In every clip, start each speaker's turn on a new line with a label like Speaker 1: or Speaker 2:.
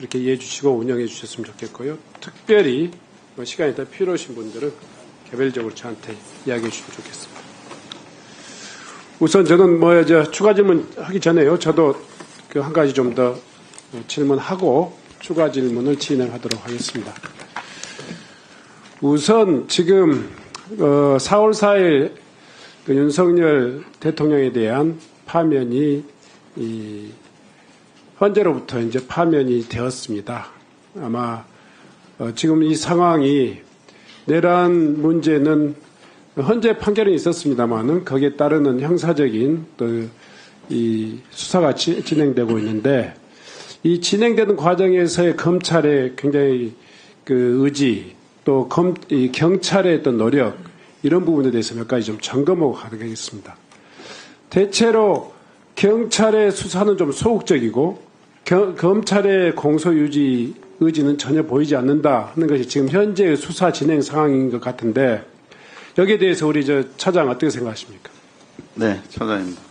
Speaker 1: 이렇게 이해해 주시고 운영해 주셨으면 좋겠고요. 특별히 시간이 더 필요하신 분들은 개별적으로 저한테 이야기해 주시면 좋겠습니다. 우선 저는 추가 질문 하기 전에요. 저도 그 한 가지 좀 더 질문하고 추가 질문을 진행하도록 하겠습니다. 우선 지금 4월 4일 그 윤석열 대통령에 대한 파면이 현재로부터 이제 파면이 되었습니다. 아마 지금 이 상황이 내란 문제는 현재 판결은 있었습니다만은 거기에 따르는 형사적인 또 이 수사가 진행되고 있는데 이 진행되는 과정에서의 검찰의 굉장히 그 의지 또 이 경찰의 어떤 노력 이런 부분에 대해서 몇 가지 좀 점검하고 가겠습니다. 대체로 경찰의 수사는 좀 소극적이고 검찰의 공소 유지 의지는 전혀 보이지 않는다 하는 것이 지금 현재의 수사 진행 상황인 것 같은데 여기에 대해서 우리 차장 어떻게 생각하십니까?
Speaker 2: 네, 차장입니다.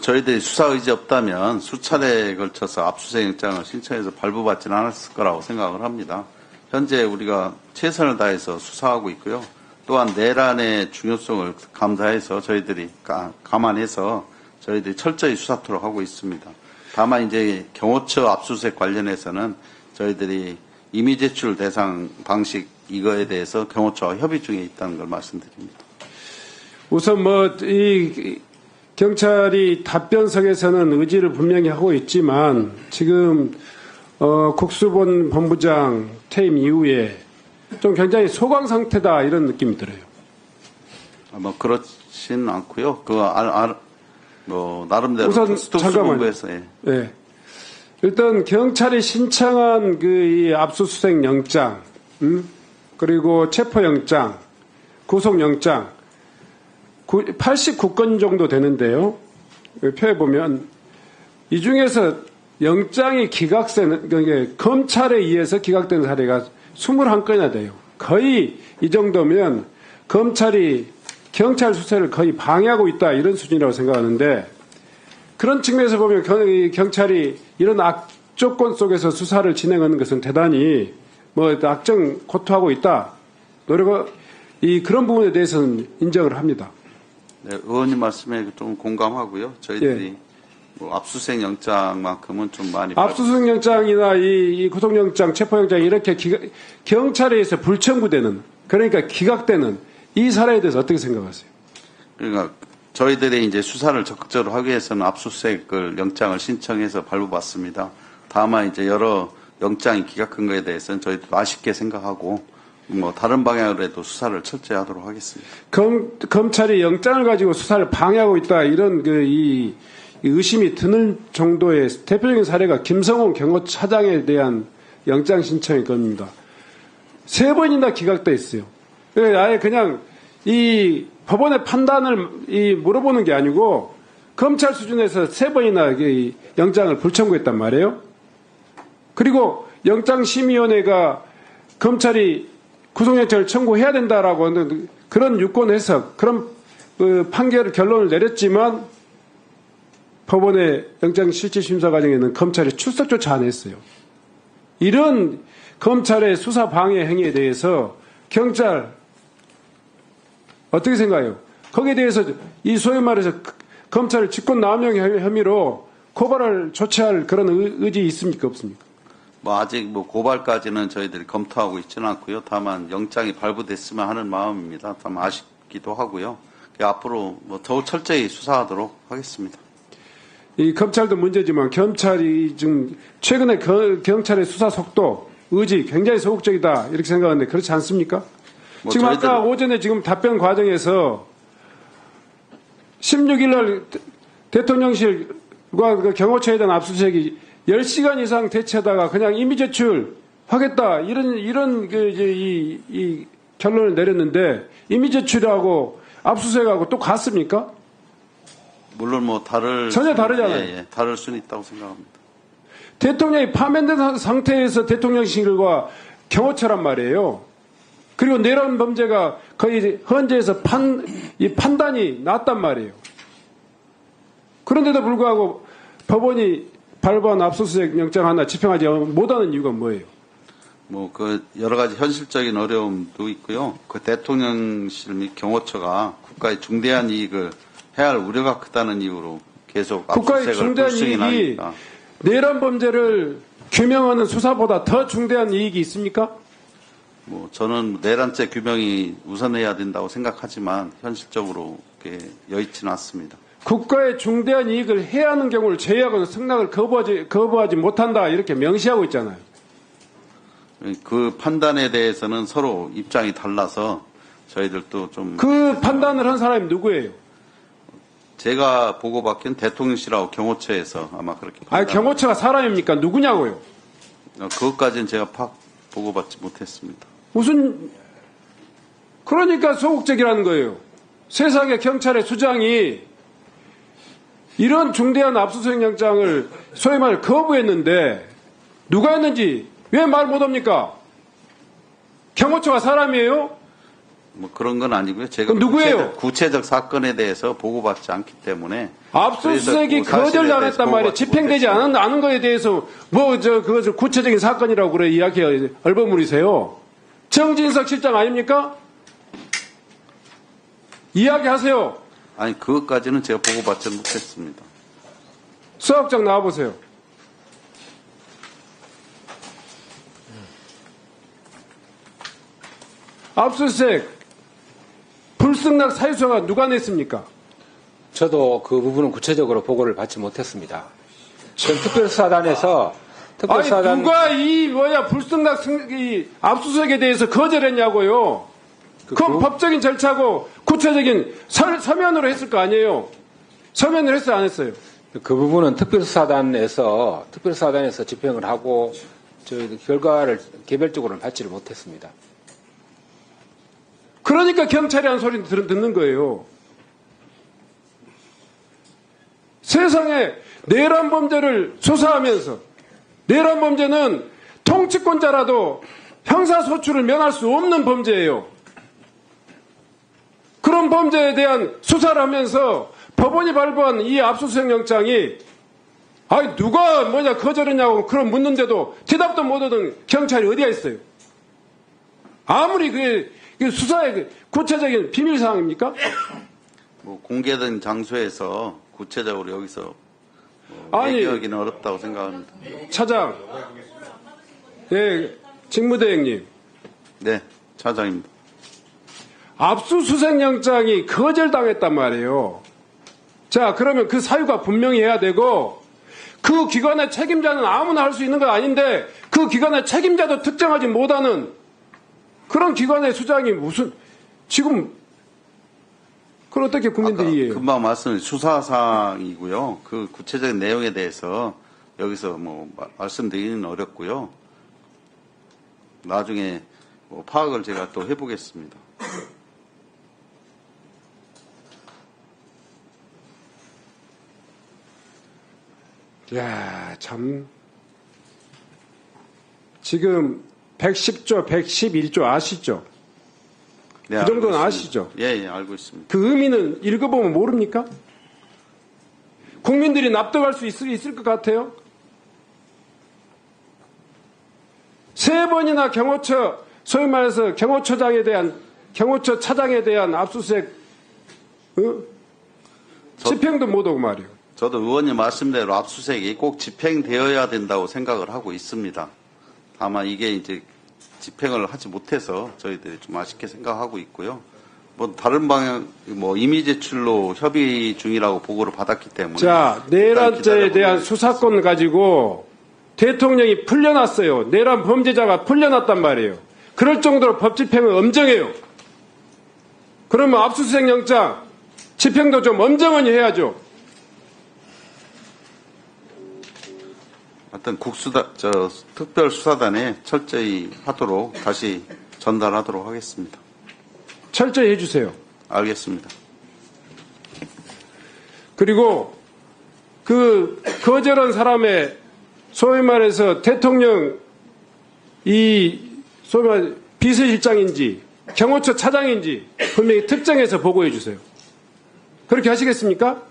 Speaker 2: 저희들이 수사 의지 없다면 수차례에 걸쳐서 압수수색 영장을 신청해서 발부받지는 않았을 거라고 생각을 합니다. 현재 우리가 최선을 다해서 수사하고 있고요. 또한 내란의 중요성을 감사해서 저희들이 감안해서 저희들이 철저히 수사토록 하고 있습니다. 다만 이제 경호처 압수수색 관련해서는 저희들이 임의 제출 대상 방식 이거에 대해서 경호처와 협의 중에 있다는 걸 말씀드립니다.
Speaker 1: 우선 이 경찰이 답변석에서는 의지를 분명히 하고 있지만 지금 국수본 본부장 퇴임 이후에 좀 굉장히 소강 상태다 이런 느낌이 들어요.
Speaker 2: 그렇진 않고요. 나름대로
Speaker 1: 우선
Speaker 2: 특수본부에서
Speaker 1: 예. 일단 경찰이 신청한 이 압수수색 영장, 그리고 체포영장, 구속영장 89건 정도 되는데요. 표에 보면 이 중에서 영장이 그러니까 검찰에 의해서 기각된 사례가 21건이나 돼요. 거의 이 정도면 검찰이 경찰 수사를 거의 방해하고 있다 이런 수준이라고 생각하는데 그런 측면에서 보면 경찰이 이런 악조건 속에서 수사를 진행하는 것은 대단히 악정 고투하고 있다. 그런 부분에 대해서는 인정을 합니다.
Speaker 2: 네, 의원님 말씀에 좀 공감하고요. 저희들이 압수수색 영장만큼은 좀 많이
Speaker 1: 압수수색 영장이나 이 구속영장, 체포영장 이렇게 경찰에 의해서 불청구되는 그러니까 기각되는 이 사례에 대해서 어떻게 생각하세요?
Speaker 2: 그러니까 저희들이 이제 수사를 적극적으로 하기 위해서는 압수수색을 영장을 신청해서 발부받습니다. 다만 이제 여러 영장이 기각한 것에 대해서는 저희도 아쉽게 생각하고 다른 방향으로 해도 수사를 철저히 하도록 하겠습니다.
Speaker 1: 검찰이 영장을 가지고 수사를 방해하고 있다 이런 이 의심이 드는 정도의 대표적인 사례가 김성훈 경호차장에 대한 영장 신청일 겁니다. 3번이나 기각돼 있어요. 아예 그냥 이 법원의 판단을 물어보는 게 아니고 검찰 수준에서 3번이나 이 영장을 불청구했단 말이에요. 그리고 영장심의위원회가 검찰이 구속영장을 청구해야 된다라고 하는 그런 유권 해석, 그런 결론을 내렸지만 법원의 영장실질심사 과정에는 검찰이 출석조차 안 했어요. 이런 검찰의 수사 방해 행위에 대해서 경찰 어떻게 생각해요? 거기에 대해서 이 소위 말해서 검찰을 직권남용 혐의로 고발을 조치할 그런 의지 있습니까? 없습니까?
Speaker 2: 아직 고발까지는 저희들이 검토하고 있지는 않고요. 다만 영장이 발부됐으면 하는 마음입니다. 다만 아쉽기도 하고요. 앞으로 더욱 철저히 수사하도록 하겠습니다.
Speaker 1: 이 검찰도 문제지만 경찰이 지금 최근에 경찰의 수사 속도, 의지 굉장히 소극적이다 이렇게 생각하는데 그렇지 않습니까? 지금 아까 오전에 지금 답변 과정에서 16일 날 대통령실과 경호처에 대한 압수수색이 10시간 이상 대치하다가 그냥 임의 제출 하겠다 이런 이 결론을 내렸는데 임의 제출하고 압수수색하고 또 같습니까?
Speaker 2: 물론
Speaker 1: 전혀 다르잖아요.
Speaker 2: 예, 다를 수는 있다고 생각합니다.
Speaker 1: 대통령이 파면된 상태에서 대통령실과 경호처란 말이에요. 그리고 내란 범죄가 거의 헌재에서 판단이 났단 말이에요. 그런데도 불구하고 법원이 발부한 압수수색 영장 하나 집행하지 못하는 이유가 뭐예요?
Speaker 2: 뭐 그 여러 가지 현실적인 어려움도 있고요. 그 대통령실 및 경호처가 국가의 중대한 이익을 해야 할 우려가 크다는 이유로 계속
Speaker 1: 국가의
Speaker 2: 압수수색을
Speaker 1: 중대한
Speaker 2: 불수행이
Speaker 1: 이익이
Speaker 2: 나니까.
Speaker 1: 내란 범죄를 규명하는 수사보다 더 중대한 이익이 있습니까?
Speaker 2: 뭐 저는 내란죄 규명이 우선해야 된다고 생각하지만 현실적으로 그게 여의치는 않습니다.
Speaker 1: 국가의 중대한 이익을 해야 하는 경우를 제외하고는 승낙을 거부하지 못한다 이렇게 명시하고 있잖아요.
Speaker 2: 그 판단에 대해서는 서로 입장이 달라서 저희들도 좀
Speaker 1: 그 판단을 한 사람이 누구예요?
Speaker 2: 제가 보고받긴 대통령실하고 경호처에서 아마 그렇게
Speaker 1: 아니 경호처가 사람입니까? 누구냐고요?
Speaker 2: 그것까지는 제가 보고받지 못했습니다.
Speaker 1: 무슨 그러니까 소극적이라는 거예요. 세상의 경찰의 수장이 이런 중대한 압수수색 영장을 소위 말해 거부했는데 누가 했는지 왜 말 못합니까? 경호처가 사람이에요?
Speaker 2: 뭐 그런 건 아니고요. 제가
Speaker 1: 그럼 누구예요?
Speaker 2: 구체적 사건에 대해서 보고받지 않기 때문에
Speaker 1: 압수수색이
Speaker 2: 그래서 그 사실에
Speaker 1: 거절당했단
Speaker 2: 대해서
Speaker 1: 말이에요.
Speaker 2: 보고받지
Speaker 1: 집행되지
Speaker 2: 못했습니다.
Speaker 1: 않은 거에 대해서 그것을 구체적인 사건이라고 그래 이야기 얼버무리세요. 정진석 실장 아닙니까? 이야기하세요.
Speaker 2: 아니 그것까지는 제가 보고받지 못했습니다.
Speaker 1: 수학장 나와보세요. 압수수색 불승낙 사유서가 누가 냈습니까?
Speaker 3: 저도 그 부분은 구체적으로 보고를 받지 못했습니다. 지금 특별수사단에서 특별수사단
Speaker 1: 아니 누가 불승낙 이 압수수색에 대해서 거절했냐고요. 그건 법적인 절차고 구체적인 서면으로 했을 거 아니에요. 서면으로 했어요, 안 했어요?
Speaker 3: 그 부분은 특별수사단에서 집행을 하고 저희 결과를 개별적으로는 받지를 못했습니다.
Speaker 1: 그러니까 경찰이 한 소리 듣는 거예요. 세상에 내란 범죄를 수사하면서 내란 범죄는 통치권자라도 형사소출을 면할 수 없는 범죄예요. 그런 범죄에 대한 수사를 하면서 법원이 발부한 이 압수수색 영장이 누가 거절했냐고 그런 묻는데도 대답도 못 얻은 경찰이 어디가 있어요? 아무리 그게 수사의 구체적인 비밀 사항입니까?
Speaker 2: 뭐 공개된 장소에서 구체적으로 여기서
Speaker 1: 아니,
Speaker 2: 얘기하기는 어렵다고 생각합니다.
Speaker 1: 차장, 네, 직무대행님,
Speaker 2: 네, 차장입니다.
Speaker 1: 압수수색 영장이 거절당했단 말이에요. 자, 그러면 그 사유가 분명히 해야 되고 그 기관의 책임자는 아무나 할 수 있는 건 아닌데 그 기관의 책임자도 특정하지 못하는 그런 기관의 수장이 무슨 지금 그걸 어떻게 국민들이 이해해요?
Speaker 2: 금방 말씀드린 수사사항이고요. 그 구체적인 내용에 대해서 여기서 말씀드리기는 어렵고요. 나중에 파악을 제가 또 해보겠습니다.
Speaker 1: 야, 참. 지금 110조, 111조 아시죠?
Speaker 2: 네,
Speaker 1: 그 정도는
Speaker 2: 알고 있습니다.
Speaker 1: 아시죠?
Speaker 2: 예, 알고 있습니다.
Speaker 1: 그 의미는 읽어보면 모릅니까? 국민들이 납득할 수 있을 것 같아요? 세 번이나 경호처, 소위 말해서 경호처 차장에 대한 압수수색, 집행도 못하고 말이에요.
Speaker 2: 저도 의원님 말씀대로 압수수색이 꼭 집행되어야 된다고 생각을 하고 있습니다. 다만 이게 이제 집행을 하지 못해서 저희들이 좀 아쉽게 생각하고 있고요. 다른 방향, 이미 제출로 협의 중이라고 보고를 받았기 때문에.
Speaker 1: 자, 내란죄에 대한 수사권 가지고 대통령이 풀려났어요. 내란 범죄자가 풀려났단 말이에요. 그럴 정도로 법 집행은 엄정해요. 그러면 압수수색 영장 집행도 좀 엄정하게 해야죠.
Speaker 2: 하여튼 특별수사단에 철저히 하도록 다시 전달하도록 하겠습니다.
Speaker 1: 철저히 해주세요.
Speaker 2: 알겠습니다.
Speaker 1: 그리고 그 거절한 사람의 소위 말해서 대통령 소위 말 비서실장인지 경호처 차장인지 분명히 특정해서 보고해 주세요. 그렇게 하시겠습니까?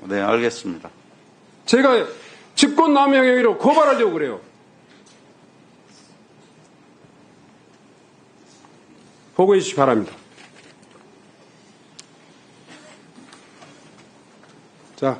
Speaker 2: 네, 알겠습니다.
Speaker 1: 제가 직권남용 행위로 고발하려고 그래요. 보고해 주시기 바랍니다. 자.